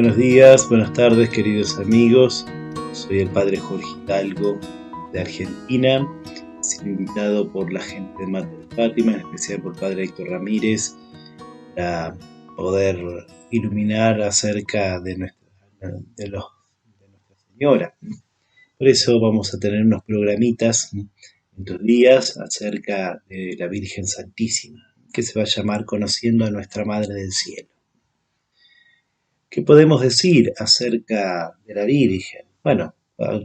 Buenos días, buenas tardes, queridos amigos. Soy el Padre Jorge Hidalgo de Argentina. He sido invitado por la gente de Mater de Fátima, en especial por el Padre Héctor Ramírez, para poder iluminar acerca de Nuestra Señora. Por eso vamos a tener unos programitas en estos días acerca de la Virgen Santísima, que se va a llamar Conociendo a Nuestra Madre del Cielo. ¿Qué podemos decir acerca de la Virgen? Bueno,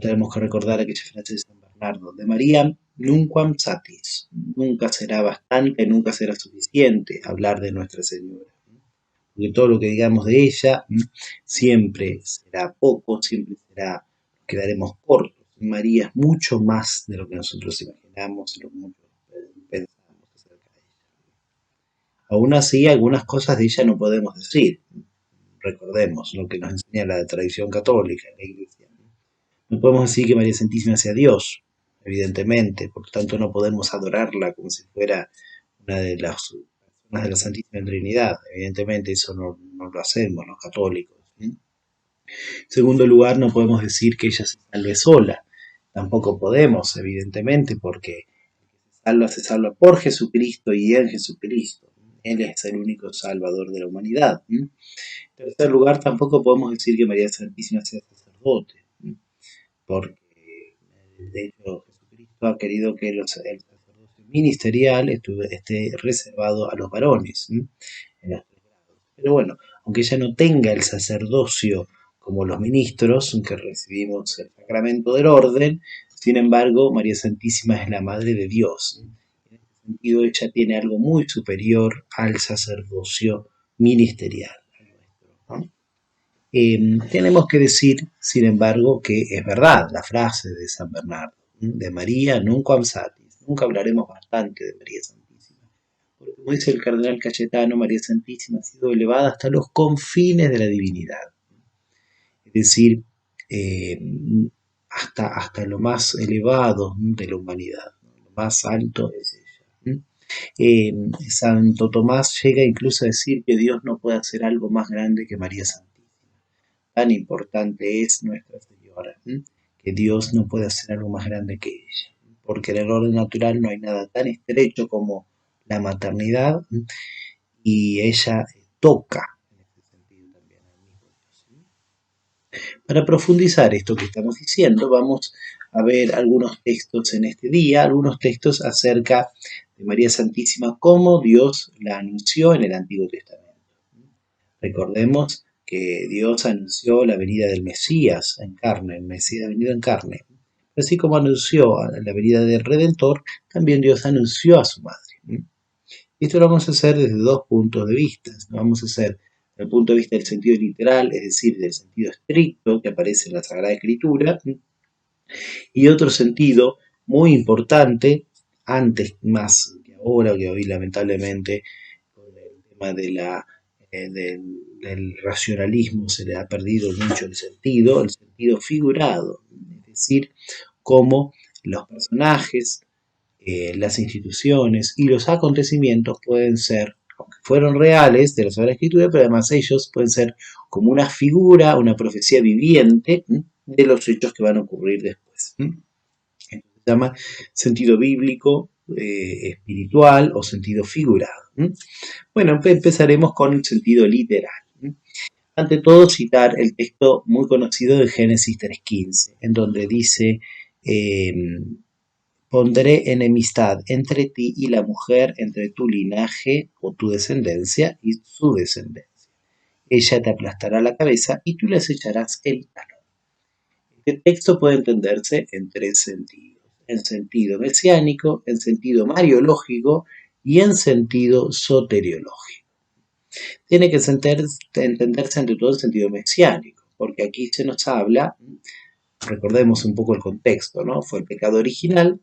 tenemos que recordar aquella frase de San Bernardo, de María nunquam satis, nunca será bastante, nunca será suficiente hablar de Nuestra Señora. Porque todo lo que digamos de ella siempre será poco, siempre quedaremos cortos. María es mucho más de lo que nosotros imaginamos, de lo que nosotros pensamos acerca de ella. Aún así, algunas cosas de ella no podemos decir. Recordemos lo que nos enseña la tradición católica, la Iglesia. No podemos decir que María Santísima sea Dios, evidentemente, por lo tanto no podemos adorarla como si fuera una de las personas de la Santísima Trinidad. Evidentemente eso no lo hacemos los católicos. En segundo lugar, no podemos decir que ella se salve sola. Tampoco podemos, evidentemente, porque el que se salva por Jesucristo y en Jesucristo. Él es el único salvador de la humanidad. En tercer lugar, tampoco podemos decir que María Santísima sea sacerdote, porque de hecho Jesucristo ha querido que el sacerdocio ministerial esté reservado a los varones en los 3 grados. Pero bueno, aunque ella no tenga el sacerdocio como los ministros que recibimos el sacramento del orden, sin embargo, María Santísima es la Madre de Dios. En este sentido, ella tiene algo muy superior al sacerdocio ministerial. ¿No? Tenemos que decir, sin embargo, que es verdad la frase de San Bernardo, de María nunquam satis, nunca hablaremos bastante de María Santísima, porque como dice el cardenal Cayetano, María Santísima ha sido elevada hasta los confines de la divinidad, es decir, hasta lo más elevado de la humanidad, lo más alto es ella. Santo Tomás llega incluso a decir que Dios no puede hacer algo más grande que María Santísima. Tan importante es Nuestra Señora, que Dios no puede hacer algo más grande que ella, porque en el orden natural no hay nada tan estrecho como la maternidad, y ella toca en este sentido también al mismo Dios. Para profundizar esto que estamos diciendo, vamos a ver algunos textos en este día, algunos textos acerca de María Santísima, cómo Dios la anunció en el Antiguo Testamento. Recordemos que Dios anunció la venida del Mesías en carne, el Mesías venido en carne. Así como anunció la venida del Redentor, también Dios anunció a su madre. Esto lo vamos a hacer desde 2 puntos de vista. Lo vamos a hacer desde el punto de vista del sentido literal, es decir, del sentido estricto que aparece en la Sagrada Escritura, y otro sentido muy importante, antes más que ahora, que hoy lamentablemente con el tema del racionalismo se le ha perdido mucho el sentido figurado, es decir, cómo los personajes, las instituciones y los acontecimientos pueden ser, aunque fueron reales de la Sagrada Escritura, pero además ellos pueden ser como una figura, una profecía viviente de los hechos que van a ocurrir después. Esto se llama sentido bíblico, espiritual o sentido figurado. Bueno, empezaremos con el sentido literal. Ante todo, citar el texto muy conocido de Génesis 3:15, en donde dice, pondré enemistad entre ti y la mujer, entre tu linaje o tu descendencia y su descendencia. Ella te aplastará la cabeza y tú le echarás el talón. Este texto puede entenderse en 3 sentidos: en sentido mesiánico, en sentido mariológico y en sentido soteriológico. Tiene que entenderse ante todo en sentido mesiánico, porque aquí se nos habla, recordemos un poco el contexto, ¿no? Fue el pecado original,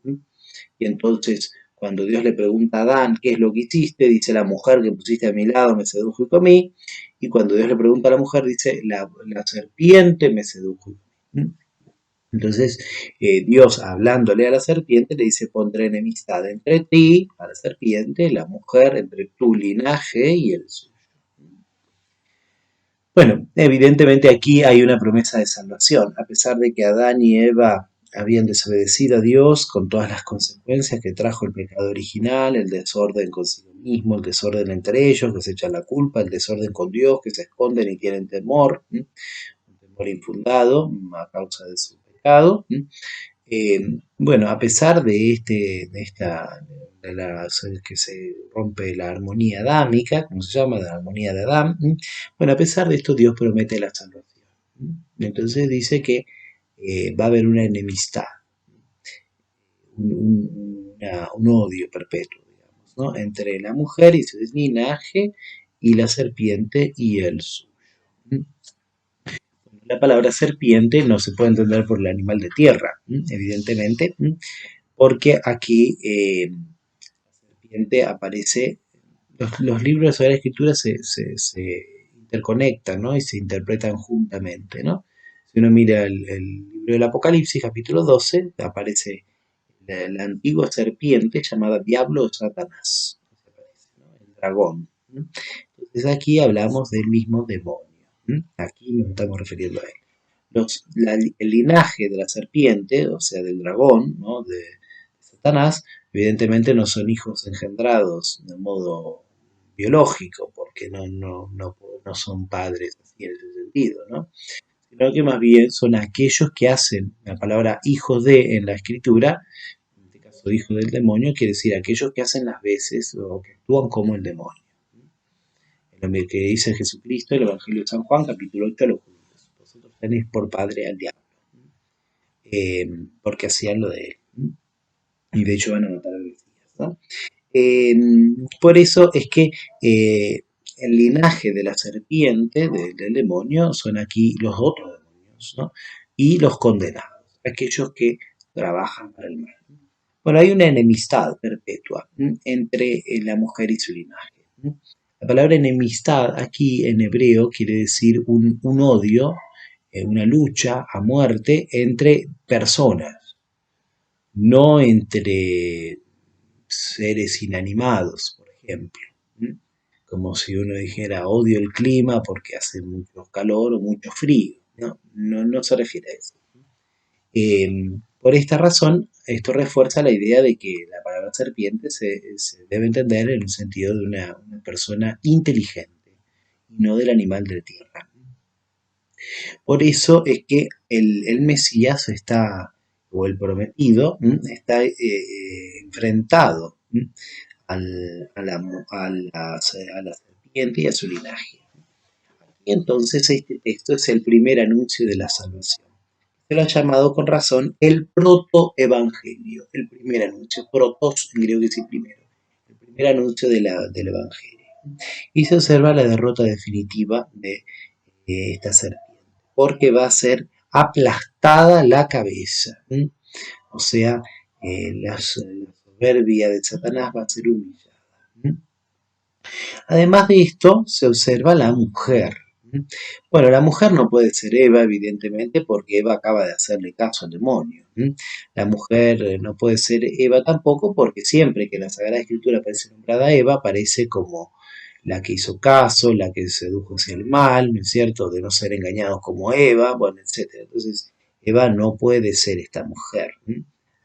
y entonces cuando Dios le pregunta a Adán, ¿qué es lo que hiciste? Dice, la mujer que pusiste a mi lado me sedujo y comí. Y cuando Dios le pregunta a la mujer, dice, la serpiente me sedujo y comí. Entonces, Dios hablándole a la serpiente le dice, pondré enemistad entre ti, a la serpiente, la mujer, entre tu linaje y el suyo. Bueno, evidentemente aquí hay una promesa de salvación, a pesar de que Adán y Eva habían desobedecido a Dios con todas las consecuencias que trajo el pecado original, el desorden consigo mismo, el desorden entre ellos, que se echan la culpa, el desorden con Dios, que se esconden y tienen temor, ¿m? Un temor infundado a causa de su pecado. ¿M? Bueno, a pesar de que se rompe la armonía adámica, como se llama, la armonía de Adán, bueno, a pesar de esto Dios promete la salvación. Entonces dice que va a haber una enemistad, un odio perpetuo, digamos, ¿no? Entre la mujer y su linaje y la serpiente y el suyo. La palabra serpiente no se puede entender por el animal de tierra, evidentemente, porque aquí la serpiente aparece, los libros de Sagrada Escritura se interconectan, ¿no? Y se interpretan juntamente, ¿no? Si uno mira el libro del Apocalipsis, capítulo 12, aparece la antigua serpiente llamada Diablo o Satanás, ¿no? El dragón. ¿No? Entonces aquí hablamos del mismo demonio. Aquí nos estamos refiriendo a él. El linaje de la serpiente, o sea, del dragón, ¿no? de Satanás, evidentemente no son hijos engendrados de modo biológico, porque no son padres así en ese sentido, ¿no? Sino que más bien son aquellos que hacen, la palabra hijo de en la escritura, en este caso hijo del demonio, quiere decir aquellos que hacen las veces o que actúan como el demonio. En lo que dice Jesucristo, el Evangelio de San Juan, capítulo 8, a los judíos. Vosotros tenéis por padre al diablo, porque hacían lo de él. Y de hecho van a matar a los Mesías, ¿no? Eh, por eso es que el linaje de la serpiente, del demonio, son aquí los otros demonios, ¿no? Y los condenados, aquellos que trabajan para el mal. Bueno, hay una enemistad perpetua entre la mujer y su linaje. La palabra enemistad aquí en hebreo quiere decir un odio, una lucha a muerte entre personas, no entre seres inanimados, por ejemplo. Como si uno dijera odio el clima porque hace mucho calor o mucho frío. No se refiere a eso. Por esta razón, esto refuerza la idea de que la palabra serpiente se debe entender en el sentido de una persona inteligente y no del animal de tierra. Por eso es que el Mesías está, o el prometido, está enfrentado a la serpiente y a su linaje. Y entonces este texto es el primer anuncio de la salvación. Se lo ha llamado con razón el protoevangelio, el primer anuncio. Protos en griego quiere decir primero. El primer anuncio del evangelio. Y se observa la derrota definitiva de esta serpiente, porque va a ser aplastada la cabeza. O sea, la soberbia de Satanás va a ser humillada. Además de esto, se observa la mujer. Bueno, la mujer no puede ser Eva, evidentemente, porque Eva acaba de hacerle caso al demonio. La mujer no puede ser Eva tampoco, porque siempre que en la Sagrada Escritura aparece nombrada Eva, aparece como la que hizo caso, la que sedujo hacia el mal, ¿no es cierto?, de no ser engañados como Eva, bueno, etc. Entonces, Eva no puede ser esta mujer.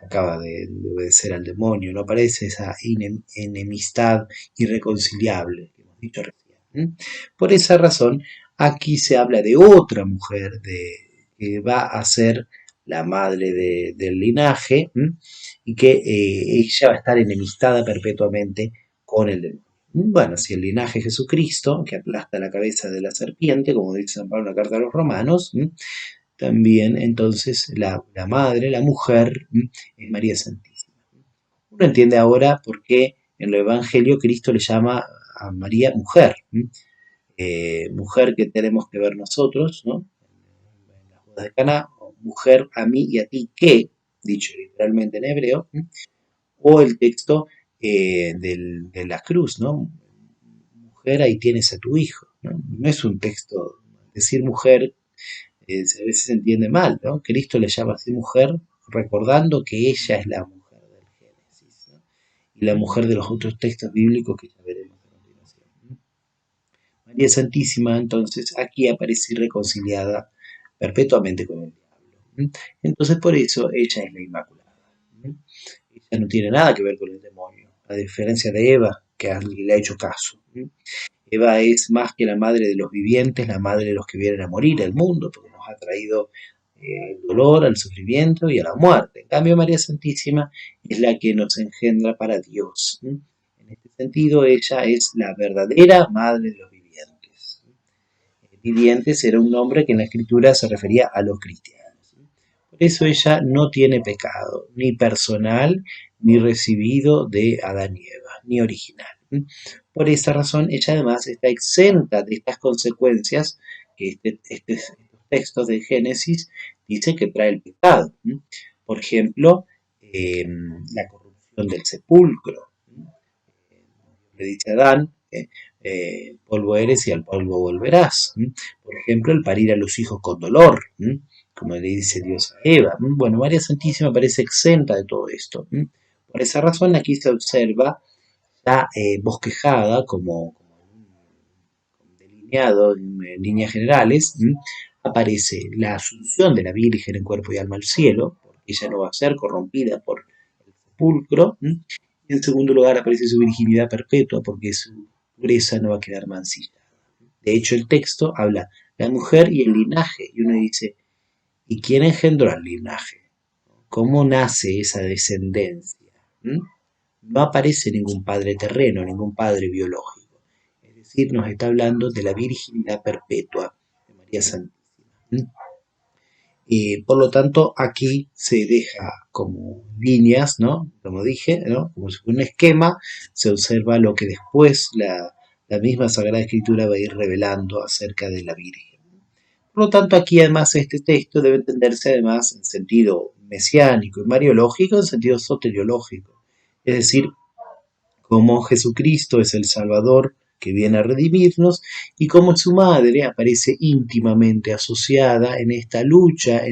Acaba de obedecer al demonio, no aparece esa enemistad irreconciliable que hemos dicho recién. Por esa razón, aquí se habla de otra mujer que va a ser la madre del linaje y que ella va a estar enemistada perpetuamente con el demonio. Bueno, si el linaje es Jesucristo, que aplasta la cabeza de la serpiente, como dice San Pablo en la carta a los romanos, también entonces la madre, la mujer, es María Santísima. Uno entiende ahora por qué en el Evangelio Cristo le llama a María mujer, mujer que tenemos que ver nosotros, ¿no? En las bodas de Caná, o mujer a mí y a ti que, dicho literalmente en hebreo, o el texto de la cruz, ¿no? Mujer, ahí tienes a tu hijo, no es un texto, decir mujer a veces se entiende mal, ¿no? Cristo le llama así mujer, recordando que ella es la mujer del Génesis, ¿no? Y la mujer de los otros textos bíblicos que ya veremos a continuación. María Santísima, entonces, aquí aparece reconciliada perpetuamente con el diablo. Entonces, por eso ella es la Inmaculada. Ella no tiene nada que ver con el demonio, a diferencia de Eva, que le ha hecho caso. Eva es más que la madre de los vivientes, la madre de los que vienen a morir al mundo, porque nos ha traído el dolor, al sufrimiento y a la muerte. En cambio, María Santísima es la que nos engendra para Dios. En este sentido, ella es la verdadera madre de los vivientes. Vivientes era un nombre que en la escritura se refería a los cristianos. Por eso ella no tiene pecado, ni personal, ni recibido de Adán y Eva, ni original. Por esa razón, ella además está exenta de estas consecuencias que estos textos de Génesis dicen que trae el pecado. Por ejemplo, la corrupción del sepulcro. Le dice a Adán, polvo eres y al polvo volverás. Por ejemplo, el parir a los hijos con dolor, como le dice Dios a Eva. Bueno, María Santísima parece exenta de todo esto. Por esa razón aquí se observa ya bosquejada como delineado en líneas generales, aparece la asunción de la Virgen en cuerpo y alma al cielo, porque ella no va a ser corrompida por el sepulcro. Y en segundo lugar aparece su virginidad perpetua, porque su pureza no va a quedar mancillada. De hecho, el texto habla de la mujer y el linaje, y uno dice, ¿y quién engendró al linaje? ¿Cómo nace esa descendencia? No aparece ningún padre terreno, ningún padre biológico. Es decir, nos está hablando de la virginidad perpetua de María Santísima. Por lo tanto, aquí se deja como líneas, ¿no? Como dije, ¿no? Como si fuera un esquema, se observa lo que después la misma Sagrada Escritura va a ir revelando acerca de la Virgen. Por lo tanto, aquí además este texto debe entenderse además en sentido mesiánico y mariológico, en sentido soteriológico. Es decir, cómo Jesucristo es el Salvador que viene a redimirnos y cómo su madre aparece íntimamente asociada en esta lucha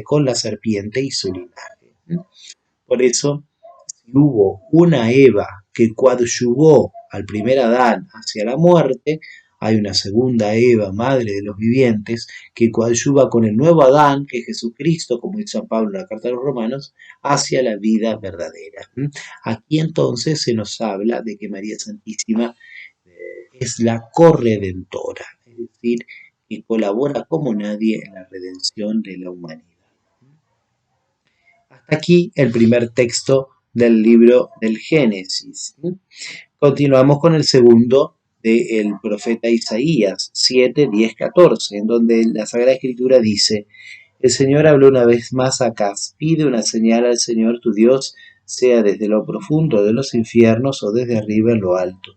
con la serpiente y su linaje. Por eso, si hubo una Eva que coadyuvó al primer Adán hacia la muerte, hay una segunda Eva, madre de los vivientes, que coadyuva con el nuevo Adán, que es Jesucristo, como dice San Pablo en la carta de los Romanos, hacia la vida verdadera. Aquí entonces se nos habla de que María Santísima es la corredentora, es decir, que colabora como nadie en la redención de la humanidad. Hasta aquí el primer texto del libro del Génesis. Continuamos con el segundo del profeta Isaías 7, 10, 14, en donde la Sagrada Escritura dice: el Señor habló una vez más a Acaz, pide una señal al Señor tu Dios, sea desde lo profundo de los infiernos o desde arriba en lo alto.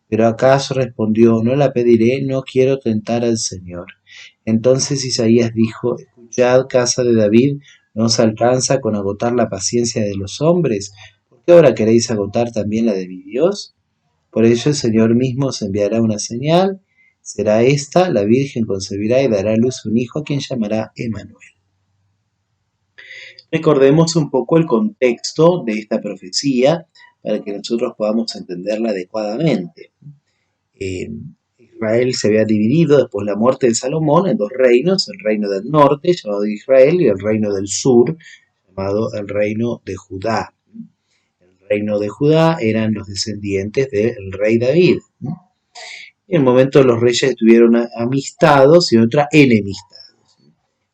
Pero Acaz respondió: no la pediré, no quiero tentar al Señor. Entonces Isaías dijo: escuchad, casa de David, ¿no os alcanza con agotar la paciencia de los hombres? ¿Por qué ahora queréis agotar también la de mi Dios? Por ello el Señor mismo os enviará una señal, será esta: la Virgen concebirá y dará a luz un hijo a quien llamará Emmanuel. Recordemos un poco el contexto de esta profecía para que nosotros podamos entenderla adecuadamente. Israel se había dividido después de la muerte de Salomón en dos reinos: el reino del norte, llamado Israel, y el reino del sur, llamado el reino de Judá. El reino de Judá eran los descendientes del rey David. En el momento los reyes estuvieron amistados y en otra enemistados.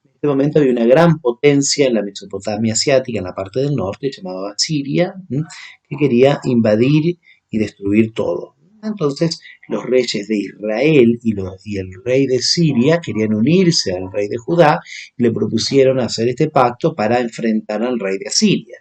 En este momento había una gran potencia en la Mesopotamia asiática, en la parte del norte, llamada Siria, que quería invadir y destruir todo. Entonces los reyes de Israel y el rey de Siria querían unirse al rey de Judá y le propusieron hacer este pacto para enfrentar al rey de Siria.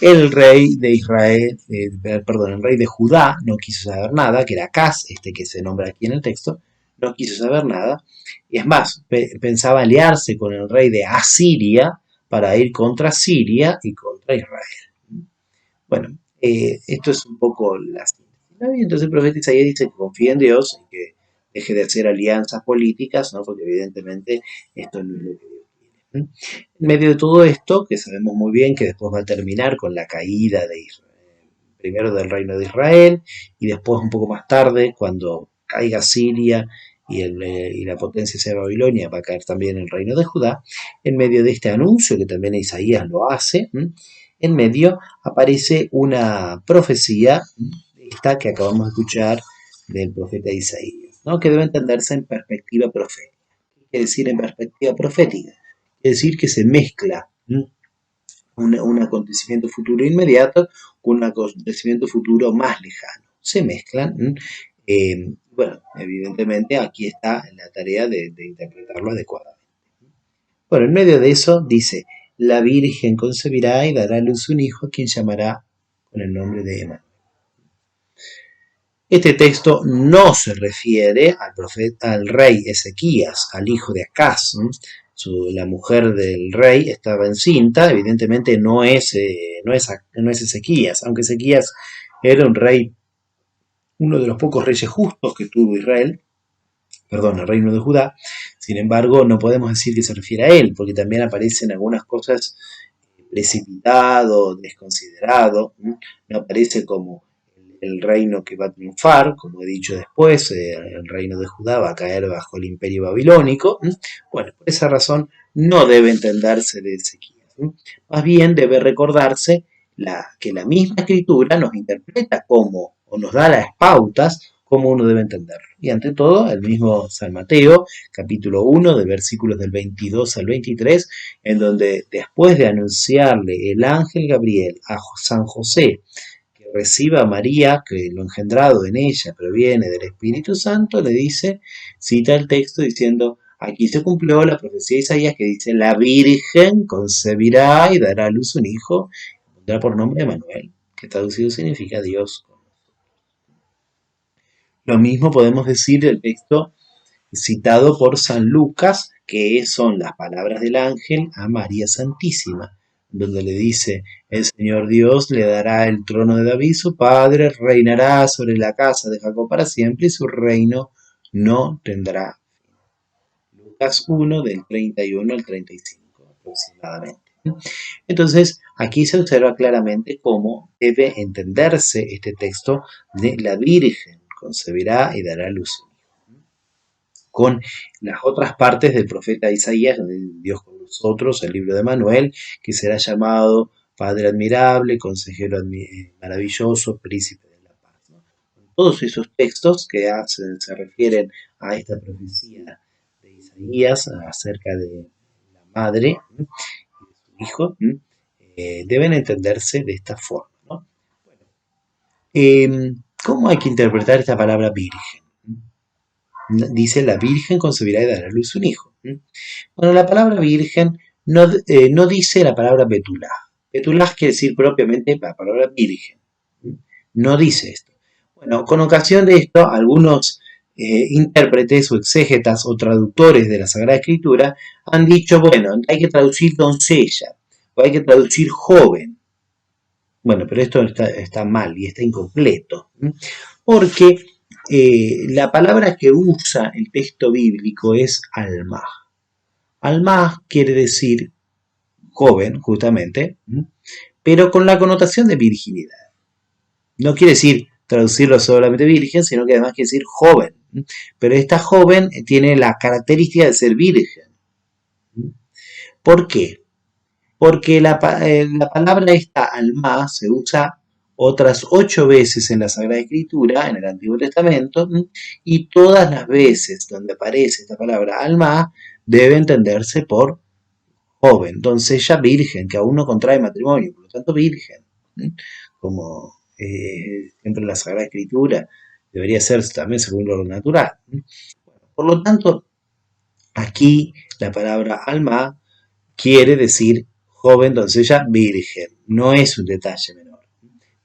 El rey de Israel, el rey de Judá no quiso saber nada, que era Acaz, este que se nombra aquí en el texto, no quiso saber nada, y es más, pensaba aliarse con el rey de Asiria para ir contra Siria y contra Israel. Bueno, esto es un poco la síntesis. Y entonces el profeta Isaías dice que confía en Dios y que deje de hacer alianzas políticas, ¿no? Porque evidentemente esto no es lo que Dios quiere. En medio de todo esto, que sabemos muy bien que después va a terminar con la caída de Israel, primero del reino de Israel y después un poco más tarde, cuando caiga Siria y la potencia sea Babilonia, va a caer también el reino de Judá. En medio de este anuncio, que también Isaías lo hace, en medio aparece una profecía, esta que acabamos de escuchar del profeta Isaías, ¿no? Que debe entenderse en perspectiva profética. ¿Qué quiere decir en perspectiva profética? Quiere decir que se mezcla un acontecimiento futuro inmediato con un acontecimiento futuro más lejano. Se mezclan. Bueno, evidentemente aquí está la tarea de interpretarlo adecuadamente. Bueno, en medio de eso dice, la Virgen concebirá y dará a luz un hijo a quien llamará con el nombre de Emmanuel. Este texto no se refiere al rey Ezequías, al hijo de Acaz. La mujer del rey estaba encinta, evidentemente no es Ezequías, aunque Ezequías era un rey, uno de los pocos reyes justos que tuvo Israel, el reino de Judá. Sin embargo, no podemos decir que se refiere a él, porque también aparecen algunas cosas precipitado, desconsiderado, no aparece como el reino que va a triunfar, como he dicho después, el reino de Judá va a caer bajo el imperio babilónico. Bueno, por esa razón no debe entenderse de Ezequías. Más bien debe recordarse que la misma escritura nos interpreta como, o nos da las pautas, cómo uno debe entenderlo. Y ante todo, el mismo San Mateo, capítulo 1, de versículos del 22 al 23, en donde después de anunciarle el ángel Gabriel a San José, que reciba a María, que lo engendrado en ella proviene del Espíritu Santo, le dice, cita el texto diciendo, aquí se cumplió la profecía de Isaías que dice, la Virgen concebirá y dará a luz un hijo, y pondrá por nombre Emmanuel, que traducido significa Dios. Lo mismo podemos decir del texto citado por San Lucas, que son las palabras del ángel a María Santísima, donde le dice, el Señor Dios le dará el trono de David, su padre, reinará sobre la casa de Jacob para siempre y su reino no tendrá fin. Lucas 1 del 31 al 35 aproximadamente. Entonces, aquí se observa claramente cómo debe entenderse este texto de la Virgen concebirá y dará luz con las otras partes del profeta Isaías, Dios con nosotros, el libro de Manuel, que será llamado Padre admirable, consejero maravilloso, príncipe de la paz. ¿No? Todos esos textos que se refieren a esta profecía de Isaías acerca de la madre y de su hijo, deben entenderse de esta forma. ¿No? ¿Cómo hay que interpretar esta palabra virgen? Dice, la Virgen concebirá y dará a luz un hijo. Bueno, la palabra virgen no dice la palabra betulá. Betulá quiere decir propiamente la palabra virgen. No dice esto. Bueno, con ocasión de esto, algunos intérpretes o exégetas o traductores de la Sagrada Escritura han dicho, bueno, hay que traducir doncella o hay que traducir joven. Bueno, pero esto está mal y está incompleto. Porque la palabra que usa el texto bíblico es alma. Alma quiere decir joven, justamente, pero con la connotación de virginidad. No quiere decir traducirlo solamente virgen, sino que además quiere decir joven. Pero esta joven tiene la característica de ser virgen. ¿Por qué? Porque la palabra esta alma se usa otras 8 veces en la Sagrada Escritura, en el Antiguo Testamento, y todas las veces donde aparece esta palabra alma debe entenderse por joven, doncella virgen, que aún no contrae matrimonio, por lo tanto virgen, como siempre en la Sagrada Escritura debería ser también según lo natural. Por lo tanto, aquí la palabra alma quiere decir joven, doncella, virgen, no es un detalle menor.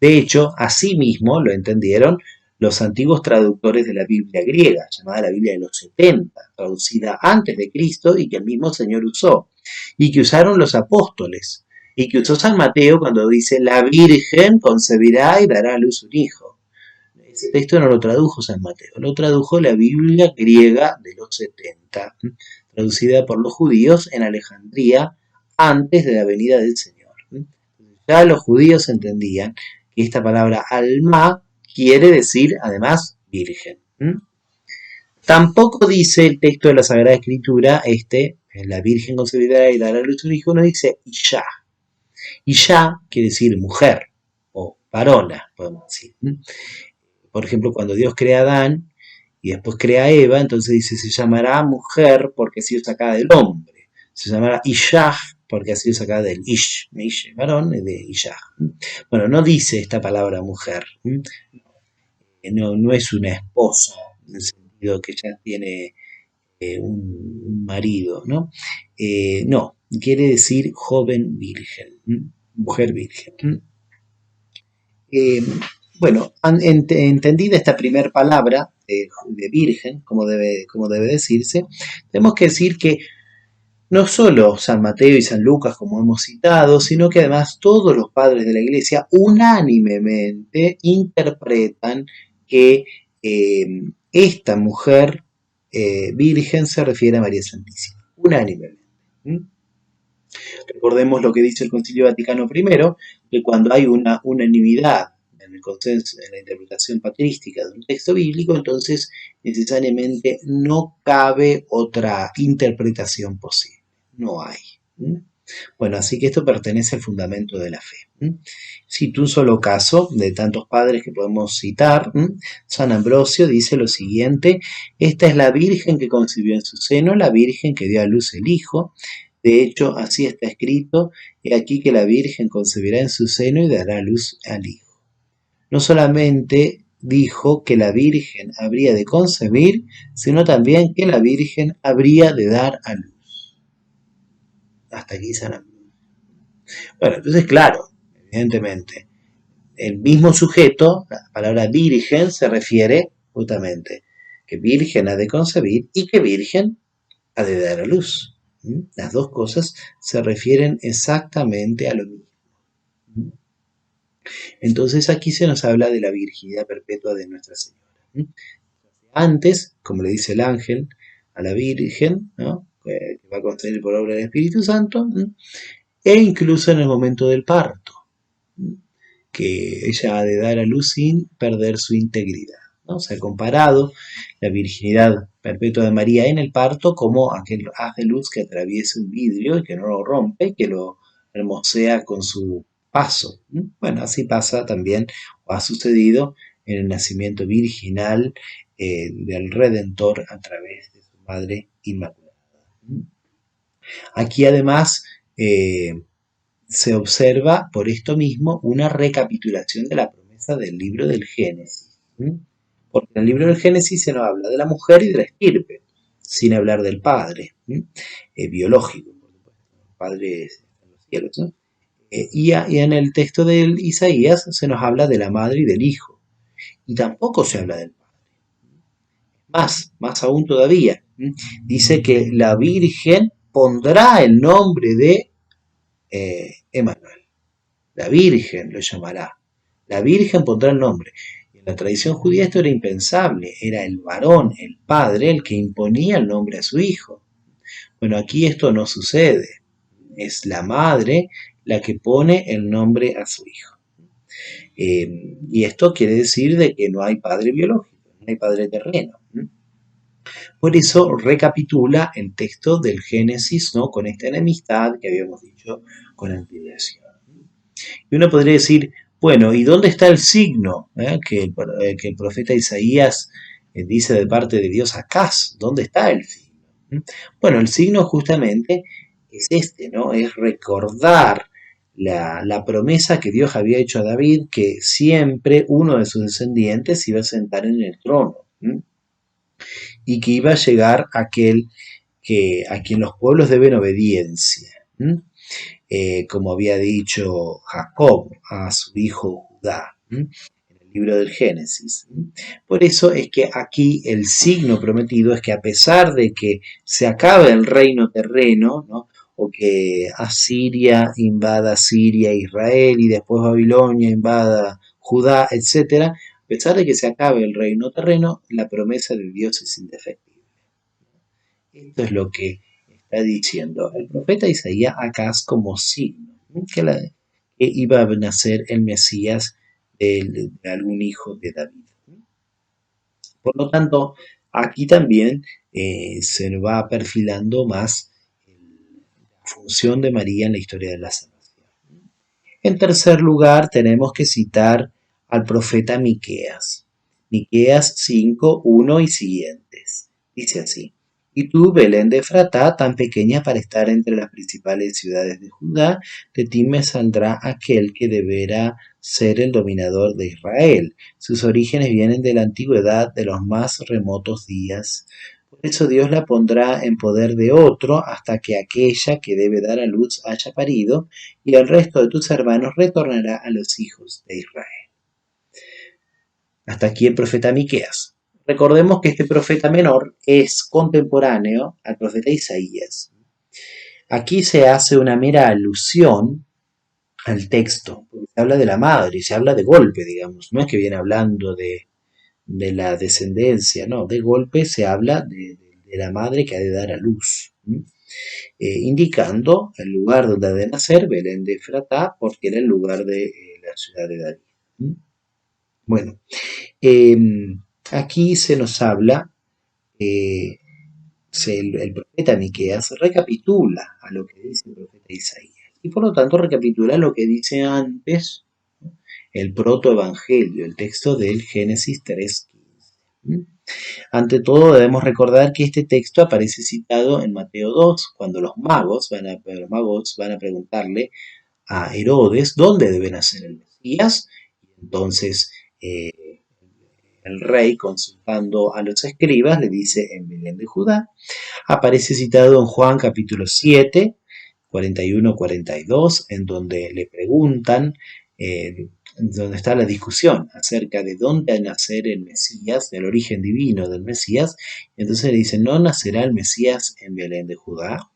De hecho, así mismo lo entendieron los antiguos traductores de la Biblia griega, llamada la Biblia de los 70, traducida antes de Cristo y que el mismo Señor usó, y que usaron los apóstoles, y que usó San Mateo cuando dice, la Virgen concebirá y dará a luz un hijo. Ese texto no lo tradujo San Mateo, lo tradujo la Biblia griega de los 70, traducida por los judíos en Alejandría antes de la venida del Señor. Ya los judíos entendían que esta palabra alma quiere decir además virgen. Tampoco dice el texto de la Sagrada Escritura, la Virgen concebirá y dará a luz un hijo, no dice Isha. Isha quiere decir mujer o varona, podemos decir. Por ejemplo, cuando Dios crea a Adán y después crea a Eva, entonces dice, se llamará mujer porque ha sido sacada del hombre. Se llamará Ishah porque ha sido sacada del Ish varón, de Ishah. Bueno, no dice esta palabra mujer. No es una esposa, en el sentido que ya tiene un marido, ¿no? No, quiere decir joven virgen, mujer virgen. Eh, bueno, entendida esta primera palabra de virgen, como debe decirse, tenemos que decir que no solo San Mateo y San Lucas, como hemos citado, sino que además todos los padres de la Iglesia unánimemente interpretan que esta mujer virgen se refiere a María Santísima, unánimemente. Recordemos lo que dice el Concilio Vaticano I, que cuando hay una unanimidad en el consenso, en la interpretación patrística de un texto bíblico, entonces necesariamente no cabe otra interpretación posible. No hay. Bueno, así que esto pertenece al fundamento de la fe. Cito un solo caso de tantos padres que podemos citar. San Ambrosio dice lo siguiente: esta es la Virgen que concibió en su seno, la Virgen que dio a luz el Hijo. De hecho, así está escrito: he aquí que la Virgen concebirá en su seno y dará a luz al Hijo. No solamente dijo que la Virgen habría de concebir, sino también que la Virgen habría de dar a luz. Hasta aquí San Ambrosio. Bueno, entonces, claro, evidentemente, el mismo sujeto, la palabra virgen, se refiere justamente que virgen ha de concebir y que virgen ha de dar a luz. Las dos cosas se refieren exactamente a lo mismo. Entonces aquí se nos habla de la virginidad perpetua de Nuestra Señora. Antes, como le dice el ángel a la Virgen, ¿no?, que va a concebir por obra del Espíritu Santo, e incluso en el momento del parto, que ella ha de dar a luz sin perder su integridad, ¿no? Se ha comparado la virginidad perpetua de María en el parto como aquel haz de luz que atraviesa un vidrio y que no lo rompe, que lo hermosea con su paso. Bueno, así pasa también, o ha sucedido en el nacimiento virginal del Redentor a través de su Madre Inmaculada. Aquí además se observa por esto mismo una recapitulación de la promesa del libro del Génesis. Porque en el libro del Génesis se nos habla de la mujer y de la estirpe, sin hablar del padre biológico, por supuesto, el padre en los cielos, ¿no? Y en el texto de Isaías se nos habla de la madre y del hijo, y tampoco se habla del padre. Más aún todavía, dice que la Virgen pondrá el nombre de Emanuel. La Virgen lo llamará. La Virgen pondrá el nombre. En la tradición judía esto era impensable. Era el varón, el padre, el que imponía el nombre a su hijo. Bueno, aquí esto no sucede. Es la madre la que pone el nombre a su hijo. Y esto quiere decir de que no hay padre biológico, no hay padre terreno. Por eso recapitula el texto del Génesis, ¿no?, con esta enemistad que habíamos dicho con antelación. Y uno podría decir, bueno, ¿y dónde está el signo que el profeta Isaías dice de parte de Dios a Acaz? ¿Dónde está el signo? Bueno, el signo justamente es ¿no? Es recordar la promesa que Dios había hecho a David, que siempre uno de sus descendientes iba a sentar en el trono, y que iba a llegar aquel a quien los pueblos deben obediencia. Como había dicho Jacob a su hijo Judá, en el libro del Génesis. Por eso es que aquí el signo prometido es que a pesar de que se acabe el reino terreno, ¿no?, o que Asiria invada Siria e Israel y después Babilonia invada Judá, etc., a pesar de que se acabe el reino terreno, la promesa de Dios es indefectible. Esto es lo que está diciendo el profeta Isaías acá como signo, que iba a nacer el Mesías de algún hijo de David. Por lo tanto, Aquí también se va perfilando más la función de María en la historia de la salvación. En tercer lugar, tenemos que citar al profeta Miqueas. Miqueas 5, 1 y siguientes. Dice así: Y tú, Belén de Efratá, tan pequeña para estar entre las principales ciudades de Judá, de ti me saldrá aquel que deberá ser el dominador de Israel. Sus orígenes vienen de la antigüedad, de los más remotos días. Por eso Dios la pondrá en poder de otro hasta que aquella que debe dar a luz haya parido, y el resto de tus hermanos retornará a los hijos de Israel. Hasta aquí el profeta Miqueas. Recordemos que este profeta menor es contemporáneo al profeta Isaías. Aquí se hace una mera alusión al texto, porque se habla de la madre y se habla de golpe, digamos. No es que viene hablando de la descendencia, no, de golpe se habla de la madre que ha de dar a luz. Indicando el lugar donde ha de nacer, Belén de Efratá, porque era el lugar de la ciudad de David. Bueno, eh, aquí se nos habla, eh, el profeta Miqueas recapitula a lo que dice el profeta Isaías, y por lo tanto recapitula lo que dice antes el protoevangelio, el texto del Génesis 3:15. Ante todo debemos recordar que este texto aparece citado en Mateo 2, cuando los magos van a preguntarle a Herodes dónde debe nacer el Mesías. Entonces el rey, consultando a los escribas, le dice en Belén de Judá. Aparece citado en Juan capítulo 7, 41-42, en donde le preguntan, donde está la discusión acerca de dónde ha de nacer el Mesías, del origen divino del Mesías. Entonces le dicen, no nacerá el Mesías en Belén de Judá.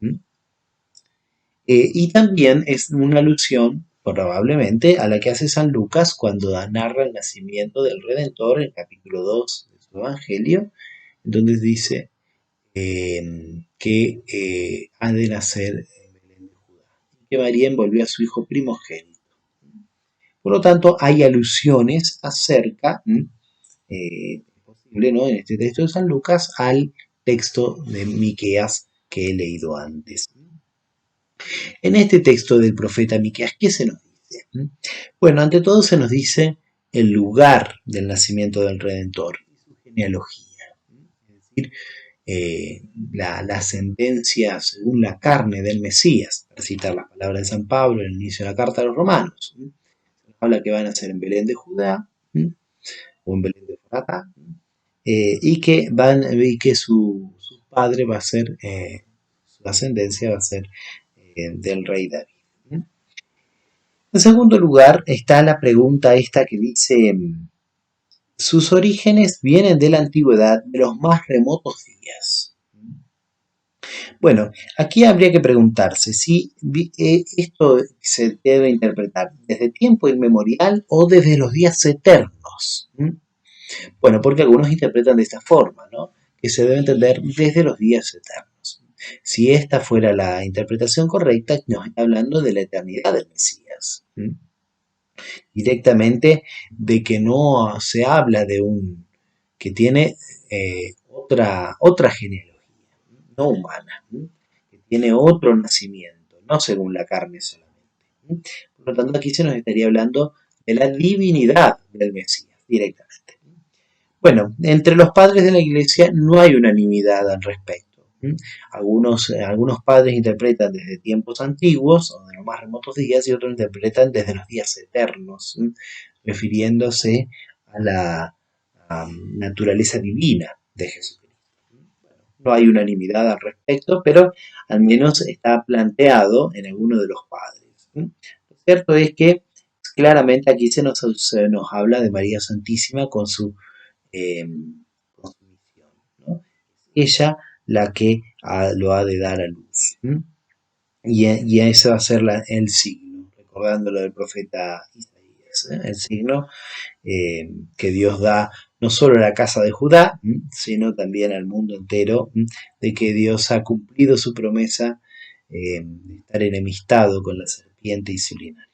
Y también es una alusión, probablemente, a la que hace San Lucas cuando narra el nacimiento del Redentor en el capítulo 2 de su Evangelio, donde dice que ha de nacer en Belén de Judá, que María envolvió a su hijo primogénito. Por lo tanto, hay alusiones acerca, posible, ¿no?, en este texto de San Lucas, al texto de Miqueas que he leído antes. En este texto del profeta Miqueas, ¿qué se nos dice? Bueno, ante todo se nos dice el lugar del nacimiento del Redentor y su genealogía. Es decir, la ascendencia según la carne del Mesías, para citar las palabras de San Pablo en el inicio de la carta a los romanos. Se nos habla que van a nacer en Belén de Judá o en Belén de Efratá, y que su padre va a ser, su ascendencia va a ser del rey David. En segundo lugar está la pregunta esta que dice, sus orígenes vienen de la antigüedad, de los más remotos días. Bueno, aquí habría que preguntarse si esto se debe interpretar desde tiempo inmemorial o desde los días eternos. Bueno, porque algunos interpretan de esta forma, ¿no?, que se debe entender desde los días eternos. Si esta fuera la interpretación correcta, nos está hablando de la eternidad del Mesías. Directamente de que no se habla de un que tiene otra genealogía, no humana, que tiene otro nacimiento, no según la carne solamente. Por lo tanto, aquí se nos estaría hablando de la divinidad del Mesías directamente. Bueno, entre los padres de la Iglesia no hay unanimidad al respecto. Algunos padres interpretan desde tiempos antiguos o de los más remotos días y otros interpretan desde los días eternos, refiriéndose a la naturaleza divina de Jesucristo. No hay unanimidad al respecto, pero al menos está planteado en alguno de los padres. Lo cierto es que claramente aquí se nos habla de María Santísima con su misión, ¿no? Ella la que lo ha de dar a luz. Y ese va a ser el signo, recordando lo del profeta Isaías, el signo que Dios da no solo a la casa de Judá, sino también al mundo entero, de que Dios ha cumplido su promesa de estar enemistado con la serpiente y su linaje.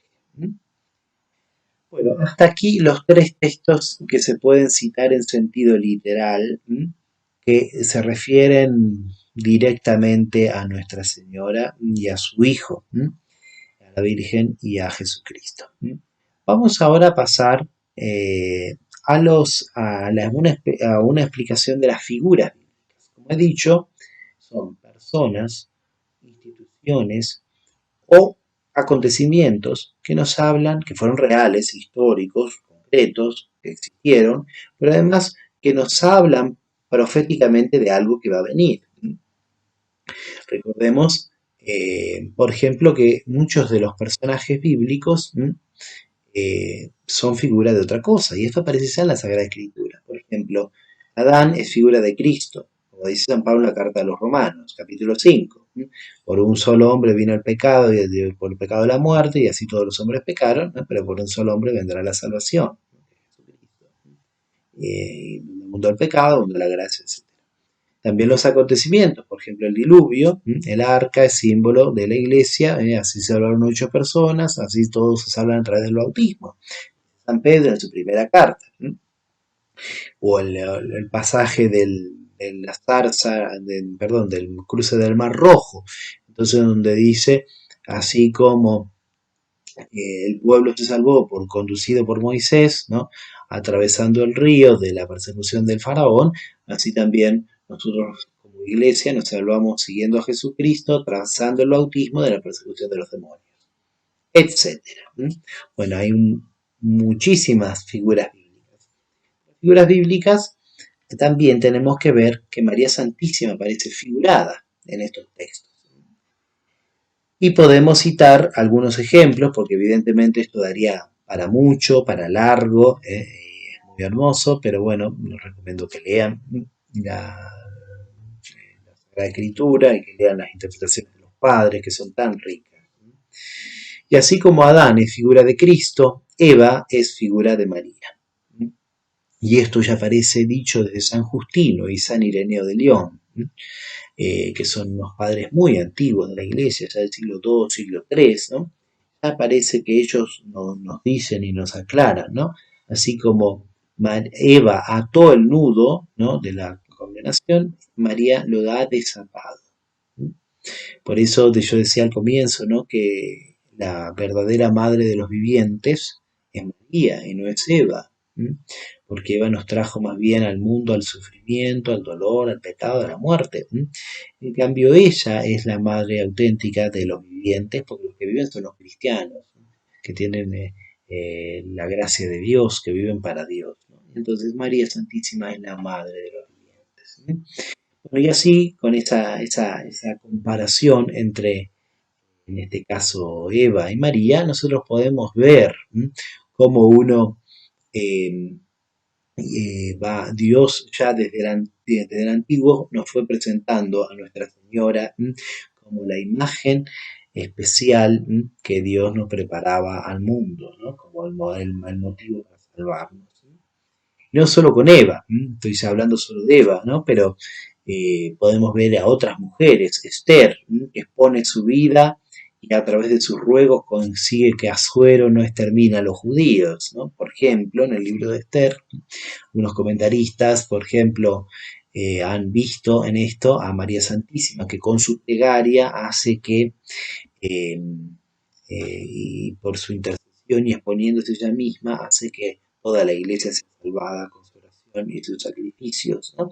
Bueno, hasta aquí los tres textos que se pueden citar en sentido literal, que se refieren directamente a Nuestra Señora y a su Hijo, a la Virgen y a Jesucristo. Vamos ahora a pasar a una explicación de las figuras bíblicas. Como he dicho, son personas, instituciones o acontecimientos que nos hablan, que fueron reales, históricos, concretos, que existieron, pero además que nos hablan proféticamente de algo que va a venir. Recordemos, por ejemplo, que muchos de los personajes bíblicos son figura de otra cosa, y esto aparece ya en la Sagrada Escritura. Por ejemplo, Adán es figura de Cristo, como dice San Pablo en la carta a los Romanos, capítulo 5. Por un solo hombre vino el pecado, y por el pecado la muerte, y así todos los hombres pecaron, pero por un solo hombre vendrá la salvación. El mundo del pecado, el mundo de la gracia, etc. También los acontecimientos, por ejemplo el diluvio, el arca es símbolo de la iglesia, así se salvaron 8 personas, así todos se salvan a través del bautismo. San Pedro en su primera carta, o el pasaje de la zarza, del cruce del Mar Rojo, entonces donde dice, así como el pueblo se salvó conducido por Moisés, ¿no?, atravesando el río de la persecución del faraón, así también nosotros como iglesia nos salvamos siguiendo a Jesucristo, trazando el bautismo de la persecución de los demonios, etc. Bueno, hay muchísimas figuras bíblicas. Las figuras bíblicas también tenemos que ver que María Santísima aparece figurada en estos textos. Y podemos citar algunos ejemplos, porque evidentemente esto daría para mucho, para largo, es muy hermoso, pero bueno, les recomiendo que lean la Sagrada Escritura y que lean las interpretaciones de los padres, que son tan ricas. Y así como Adán es figura de Cristo, Eva es figura de María. Y esto ya aparece dicho desde San Justino y San Ireneo de León, que son unos padres muy antiguos de la iglesia, ya del siglo II, siglo III, ¿no? Ya parece que ellos nos dicen y nos aclaran, ¿no? Así como Eva ató el nudo, ¿no?, de la condenación, María lo ha desatado. Por eso yo decía al comienzo, ¿no?, que la verdadera madre de los vivientes es María y no es Eva, porque Eva nos trajo más bien al mundo al sufrimiento, al dolor, al pecado, a la muerte. En cambio, ella es la madre auténtica de los vivientes, porque los que viven son los cristianos, que tienen la gracia de Dios, que viven para Dios, ¿no? Entonces María Santísima es la madre de los vivientes. Bueno, y así, con esa comparación entre, en este caso, Eva y María, nosotros podemos ver cómo uno Dios ya desde el antiguo nos fue presentando a Nuestra Señora como la imagen especial que Dios nos preparaba al mundo, ¿no?, como el motivo para salvarnos. No solo con Eva, estoy hablando solo de Eva, ¿no?, pero podemos ver a otras mujeres, Esther, que expone su vida y a través de sus ruegos consigue que Asuero no extermine a los judíos, ¿no? Por ejemplo, en el libro de Esther, unos comentaristas, por ejemplo, han visto en esto a María Santísima, que con su plegaria hace que, y por su intercesión y exponiéndose ella misma, hace que toda la iglesia sea salvada con su oración y sus sacrificios, ¿no?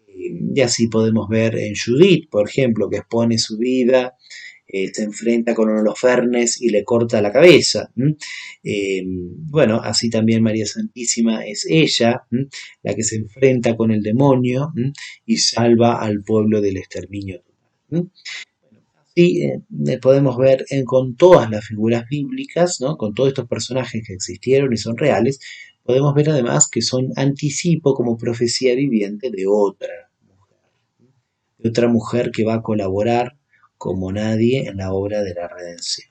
Y así podemos ver en Judith, por ejemplo, que expone su vida, se enfrenta con Holofernes y le corta la cabeza. Bueno, así también María Santísima es ella, la que se enfrenta con el demonio y salva al pueblo del exterminio total. Así podemos ver con todas las figuras bíblicas, ¿no?, con todos estos personajes que existieron y son reales, podemos ver además que son anticipo como profecía viviente de otra mujer que va a colaborar como nadie en la obra de la redención.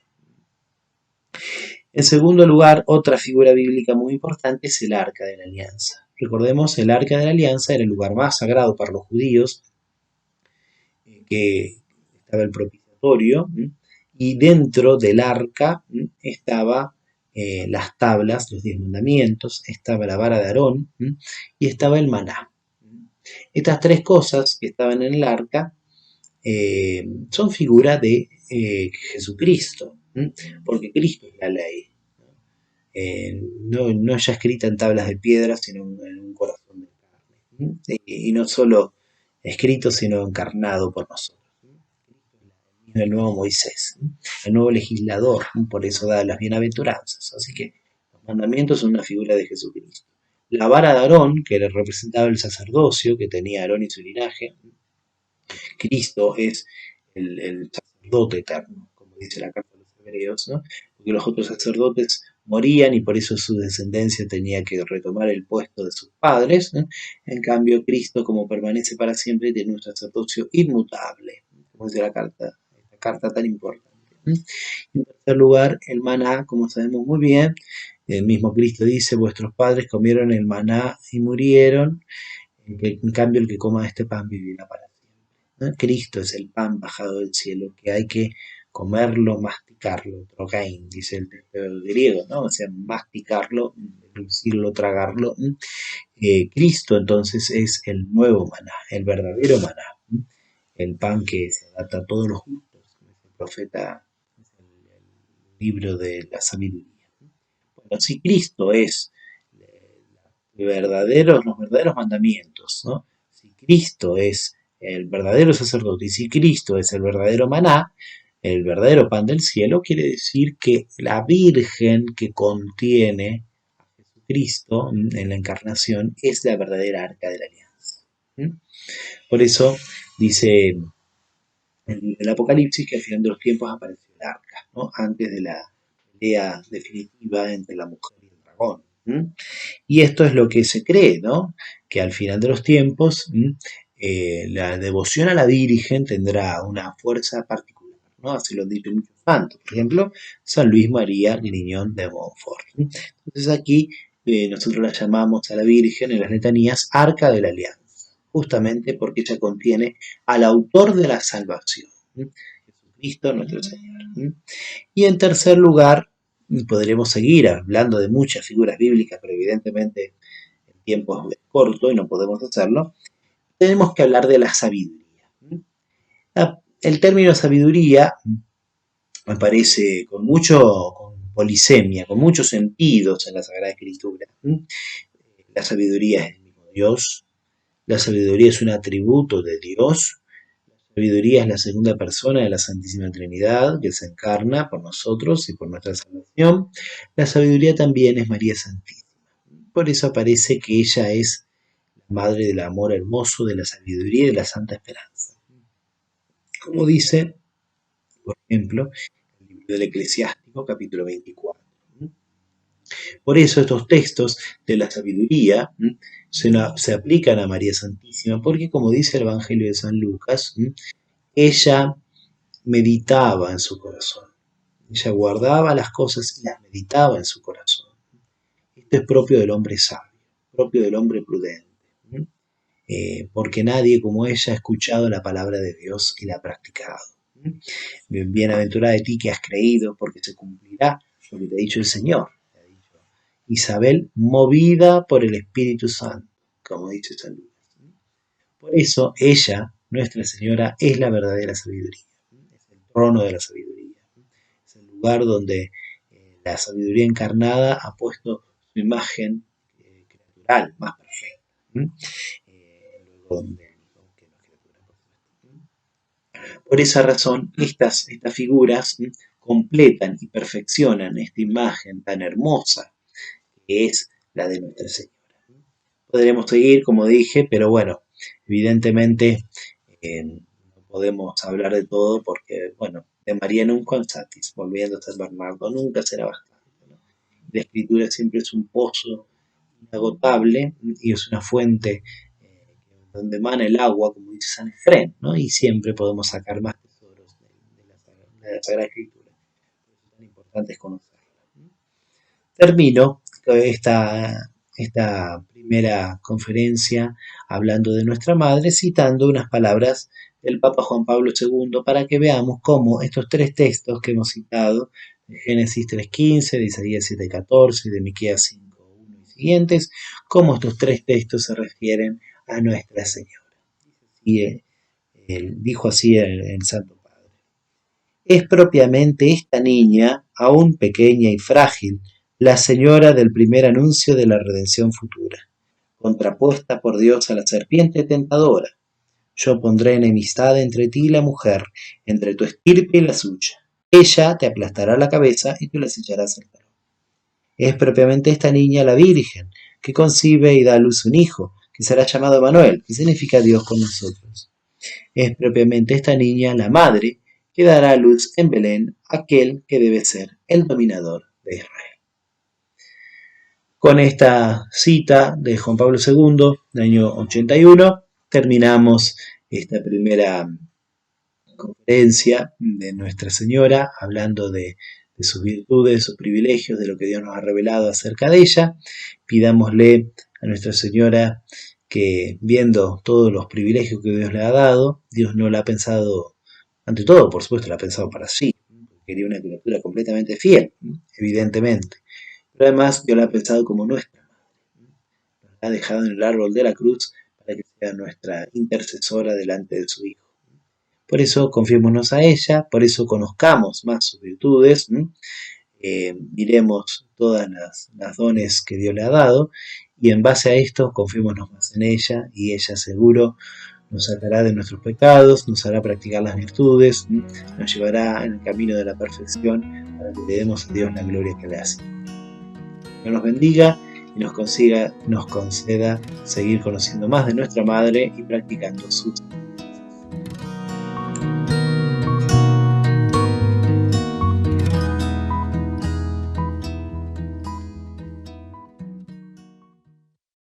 En segundo lugar, otra figura bíblica muy importante es el Arca de la Alianza. Recordemos, el Arca de la Alianza era el lugar más sagrado para los judíos, que estaba el propiciatorio, y dentro del arca estaba las tablas, los 10 mandamientos, estaba la vara de Aarón y estaba el maná. Estas tres cosas que estaban en el arca son figuras de Jesucristo, porque Cristo es la ley, no ya escrita en tablas de piedra, sino en un corazón de carne, y no solo escrito, sino encarnado por nosotros. El nuevo Moisés, el nuevo legislador, por eso da las bienaventuranzas. Así que los mandamientos son una figura de Jesucristo. La vara de Aarón, que representaba el sacerdocio que tenía Aarón y su linaje, Cristo es el sacerdote eterno, como dice la carta de los Hebreos, ¿no? Porque los otros sacerdotes morían y por eso su descendencia tenía que retomar el puesto de sus padres, ¿no? En cambio, Cristo, como permanece para siempre, tiene un sacerdocio inmutable, como dice la carta, esta carta tan importante. En tercer lugar, el maná, como sabemos muy bien, el mismo Cristo dice, vuestros padres comieron el maná y murieron, en cambio el que coma este pan vivirá para siempre. ¿No? Cristo es el pan bajado del cielo, que hay que comerlo, masticarlo, trocain, dice el texto griego, ¿no? O sea, masticarlo, reducirlo, tragarlo. Cristo entonces es el nuevo maná, el verdadero maná, el pan que se adapta a todos los gustos, como dice el profeta, es el libro de la sabiduría. Bueno, si Cristo es los verdaderos mandamientos, ¿no? Si Cristo es el verdadero sacerdote y si Cristo es el verdadero maná, el verdadero pan del cielo, quiere decir que la Virgen que contiene a Jesucristo en la encarnación es la verdadera arca de la alianza. Por eso dice el Apocalipsis que al final de los tiempos apareció el arca, ¿no? Antes de la pelea definitiva entre la mujer y el dragón. Y esto es lo que se cree, ¿no? Que al final de los tiempos la devoción a la Virgen tendrá una fuerza particular, ¿no? Así lo han dicho muchos santos. Por ejemplo, San Luis María Griñón de Montfort. Entonces aquí nosotros la llamamos a la Virgen en las letanías Arca de la Alianza, justamente porque ella contiene al autor de la salvación, Jesucristo nuestro Señor. Y en tercer lugar, podremos seguir hablando de muchas figuras bíblicas, pero evidentemente el tiempo es corto y no podemos hacerlo. Tenemos que hablar de la sabiduría. El término sabiduría me parece con polisemia, con muchos sentidos en la Sagrada Escritura. La sabiduría es el mismo Dios, la sabiduría es un atributo de Dios, la sabiduría es la segunda persona de la Santísima Trinidad que se encarna por nosotros y por nuestra salvación. La sabiduría también es María Santísima. Por eso aparece que ella es la madre del amor hermoso, de la sabiduría y de la santa esperanza. Como dice, por ejemplo, el libro del Eclesiástico, capítulo 24. Por eso estos textos de la sabiduría se aplican a María Santísima, porque como dice el Evangelio de San Lucas, ella meditaba en su corazón. Ella guardaba las cosas y las meditaba en su corazón. Esto es propio del hombre sabio, propio del hombre prudente, porque nadie como ella ha escuchado la palabra de Dios y la ha practicado. Bienaventurada de ti que has creído, porque se cumplirá lo que te ha dicho el Señor. Isabel, movida por el Espíritu Santo, como dice San Lucas. Por eso ella, Nuestra Señora, es la verdadera sabiduría, es el trono de la sabiduría, es el lugar donde la sabiduría encarnada ha puesto su imagen creatural más perfecta. Por esa razón, estas figuras completan y perfeccionan esta imagen tan hermosa que es la de Nuestra Señora. Podremos seguir, como dije, pero bueno, evidentemente no podemos hablar de todo porque, bueno, de María nunca satis, volviendo a San Bernardo, nunca será bastante, ¿no? La escritura siempre es un pozo inagotable y es una fuente donde emana el agua, como dice San Efrén, ¿no? Y siempre podemos sacar más tesoros de la Sagrada Escritura. Por eso es tan importante es conocerla. Termino esta primera conferencia hablando de nuestra madre, citando unas palabras del Papa Juan Pablo II para que veamos cómo estos tres textos que hemos citado, de Génesis 3.15, de Isaías 7.14 y de Miqueas 5.1 y siguientes, cómo estos tres textos se refieren a Nuestra Señora. Y dijo así el Santo Padre. Es propiamente esta niña, aún pequeña y frágil, la señora del primer anuncio de la redención futura, contrapuesta por Dios a la serpiente tentadora. Yo pondré enemistad entre ti y la mujer, entre tu estirpe y la suya. Ella te aplastará la cabeza y tú le echarás el talón. Es propiamente esta niña la Virgen, que concibe y da a luz un hijo, que será llamado Manuel, que significa Dios con nosotros. Es propiamente esta niña la madre, que dará a luz en Belén aquel que debe ser el dominador de Israel. Con esta cita de Juan Pablo II, del año 81, terminamos esta primera conferencia de Nuestra Señora, hablando de sus virtudes, sus privilegios, de lo que Dios nos ha revelado acerca de ella. Pidámosle a Nuestra Señora que, viendo todos los privilegios que Dios le ha dado, Dios no la ha pensado, ante todo, por supuesto, la ha pensado para sí. Quería una criatura completamente fiel, evidentemente. Pero además Dios la ha pensado como nuestra madre. Nos la ha dejado en el árbol de la cruz para que sea nuestra intercesora delante de su Hijo. Por eso confiémonos a ella, por eso conozcamos más sus virtudes, miremos todas las dones que Dios le ha dado y en base a esto confiémonos más en ella y ella seguro nos sacará de nuestros pecados, nos hará practicar las virtudes, nos llevará en el camino de la perfección para que le demos a Dios la gloria que le hace. Que nos bendiga y nos conceda seguir conociendo más de nuestra Madre y practicando sus